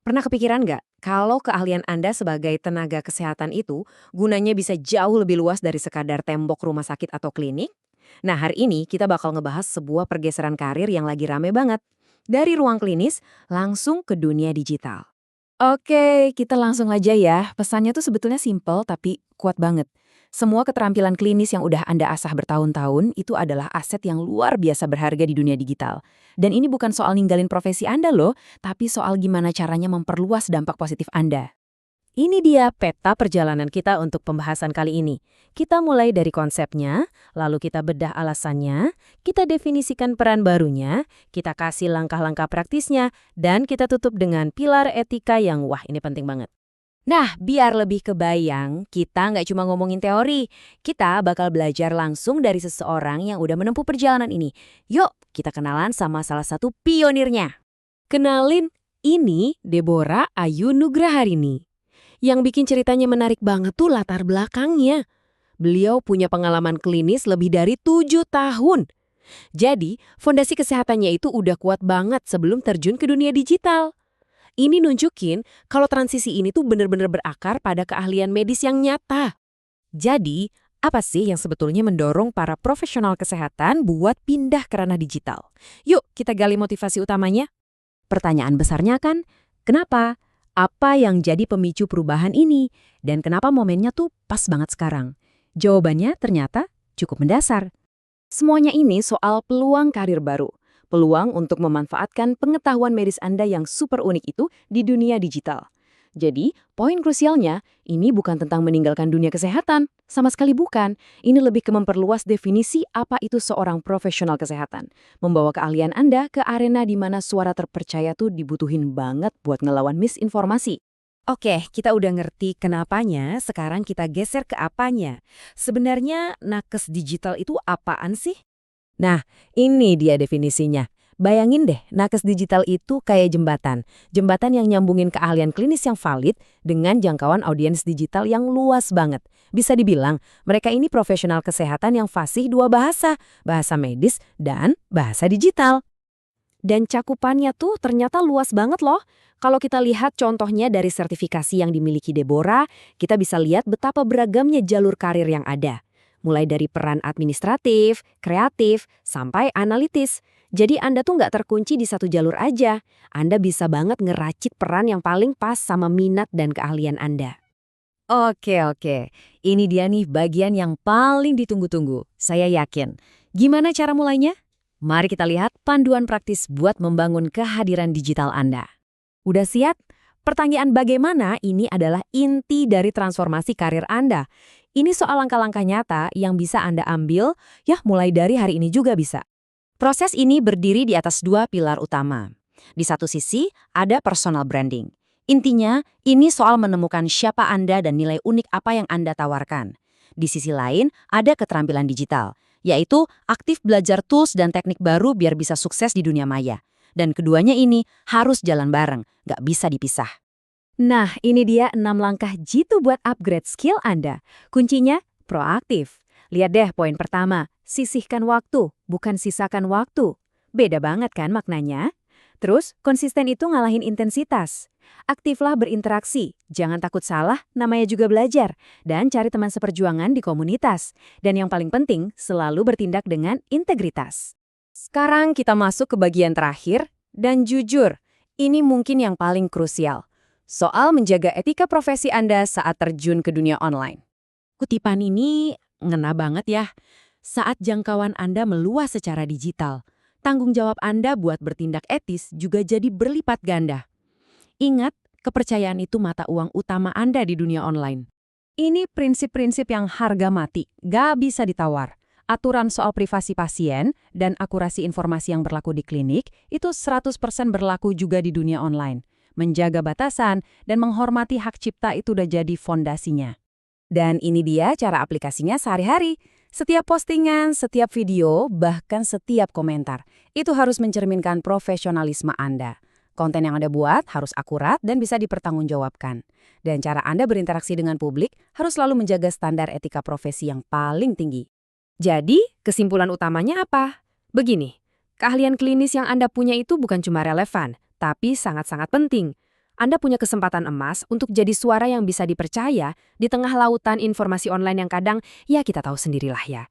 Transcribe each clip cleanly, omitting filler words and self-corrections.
Pernah kepikiran nggak, kalau keahlian Anda sebagai tenaga kesehatan itu gunanya bisa jauh lebih luas dari sekadar tembok rumah sakit atau klinik? Nah, hari ini kita bakal ngebahas sebuah pergeseran karir yang lagi rame banget. Dari ruang klinis langsung ke dunia digital. Oke, kita langsung aja ya. Pesannya tuh sebetulnya simpel tapi kuat banget. Semua keterampilan klinis yang udah Anda asah bertahun-tahun itu adalah aset yang luar biasa berharga di dunia digital. Dan ini bukan soal ninggalin profesi Anda loh, tapi soal gimana caranya memperluas dampak positif Anda. Ini dia peta perjalanan kita untuk pembahasan kali ini. Kita mulai dari konsepnya, lalu kita bedah alasannya, kita definisikan peran barunya, kita kasih langkah-langkah praktisnya, dan kita tutup dengan pilar etika yang wah ini penting banget. Nah, biar lebih kebayang, kita nggak cuma ngomongin teori. Kita bakal belajar langsung dari seseorang yang udah menempuh perjalanan ini. Yuk, kita kenalan sama salah satu pionirnya. Kenalin, ini Deborah Ayu Nugraharini. Yang bikin ceritanya menarik banget tuh latar belakangnya. Beliau punya pengalaman klinis lebih dari 7 tahun. Jadi, fondasi kesehatannya itu udah kuat banget sebelum terjun ke dunia digital. Ini nunjukin kalau transisi ini tuh bener-bener berakar pada keahlian medis yang nyata. Jadi, apa sih yang sebetulnya mendorong para profesional kesehatan buat pindah ke ranah digital? Yuk, kita gali motivasi utamanya. Pertanyaan besarnya kan, kenapa? Apa yang jadi pemicu perubahan ini? Dan kenapa momennya tuh pas banget sekarang? Jawabannya ternyata cukup mendasar. Semuanya ini soal peluang karir baru. Peluang untuk memanfaatkan pengetahuan medis Anda yang super unik itu di dunia digital. Jadi, poin krusialnya, ini bukan tentang meninggalkan dunia kesehatan. Sama sekali bukan. Ini lebih ke memperluas definisi apa itu seorang profesional kesehatan. Membawa keahlian Anda ke arena di mana suara terpercaya tuh dibutuhin banget buat ngelawan misinformasi. Oke, kita udah ngerti kenapanya, sekarang kita geser ke apanya. Sebenarnya nakes digital itu apaan sih? Nah, ini dia definisinya. Bayangin deh, nakes digital itu kayak jembatan. Jembatan yang nyambungin keahlian klinis yang valid dengan jangkauan audiens digital yang luas banget. Bisa dibilang, mereka ini profesional kesehatan yang fasih dua bahasa, bahasa medis dan bahasa digital. Dan cakupannya tuh ternyata luas banget loh. Kalau kita lihat contohnya dari sertifikasi yang dimiliki Deborah, kita bisa lihat betapa beragamnya jalur karir yang ada. Mulai dari peran administratif, kreatif, sampai analitis. Jadi Anda tuh nggak terkunci di satu jalur aja. Anda bisa banget ngeracik peran yang paling pas sama minat dan keahlian Anda. Oke. Ini dia nih bagian yang paling ditunggu-tunggu. Saya yakin. Gimana cara mulainya? Mari kita lihat panduan praktis buat membangun kehadiran digital Anda. Udah siap? Pertanyaan bagaimana ini adalah inti dari transformasi karir Anda. Ini soal langkah-langkah nyata yang bisa Anda ambil, ya mulai dari hari ini juga bisa. Proses ini berdiri di atas dua pilar utama. Di satu sisi, ada personal branding. Intinya, ini soal menemukan siapa Anda dan nilai unik apa yang Anda tawarkan. Di sisi lain, ada keterampilan digital, yaitu aktif belajar tools dan teknik baru biar bisa sukses di dunia maya. Dan keduanya ini harus jalan bareng, nggak bisa dipisah. Nah, ini dia 6 langkah jitu buat upgrade skill Anda. Kuncinya, proaktif. Lihat deh poin pertama, sisihkan waktu, bukan sisakan waktu. Beda banget kan maknanya? Terus, konsisten itu ngalahin intensitas. Aktiflah berinteraksi, jangan takut salah, namanya juga belajar. Dan cari teman seperjuangan di komunitas. Dan yang paling penting, selalu bertindak dengan integritas. Sekarang kita masuk ke bagian terakhir, dan jujur, ini mungkin yang paling krusial. Soal menjaga etika profesi Anda saat terjun ke dunia online. Kutipan ini ngena banget ya. Saat jangkauan Anda meluas secara digital, tanggung jawab Anda buat bertindak etis juga jadi berlipat ganda. Ingat, kepercayaan itu mata uang utama Anda di dunia online. Ini prinsip-prinsip yang harga mati, gak bisa ditawar. Aturan soal privasi pasien dan akurasi informasi yang berlaku di klinik itu 100% berlaku juga di dunia online. Menjaga batasan dan menghormati hak cipta itu udah jadi fondasinya. Dan ini dia cara aplikasinya sehari-hari. Setiap postingan, setiap video, bahkan setiap komentar, itu harus mencerminkan profesionalisme Anda. Konten yang Anda buat harus akurat dan bisa dipertanggungjawabkan. Dan cara Anda berinteraksi dengan publik harus selalu menjaga standar etika profesi yang paling tinggi. Jadi, kesimpulan utamanya apa? Begini, keahlian klinis yang Anda punya itu bukan cuma relevan, tapi sangat-sangat penting. Anda punya kesempatan emas untuk jadi suara yang bisa dipercaya di tengah lautan informasi online yang kadang, ya kita tahu sendirilah ya.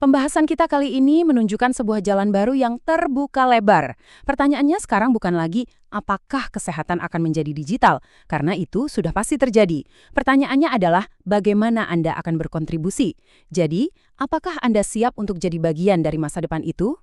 Pembahasan kita kali ini menunjukkan sebuah jalan baru yang terbuka lebar. Pertanyaannya sekarang bukan lagi apakah kesehatan akan menjadi digital, karena itu sudah pasti terjadi. Pertanyaannya adalah bagaimana Anda akan berkontribusi. Jadi, apakah Anda siap untuk jadi bagian dari masa depan itu?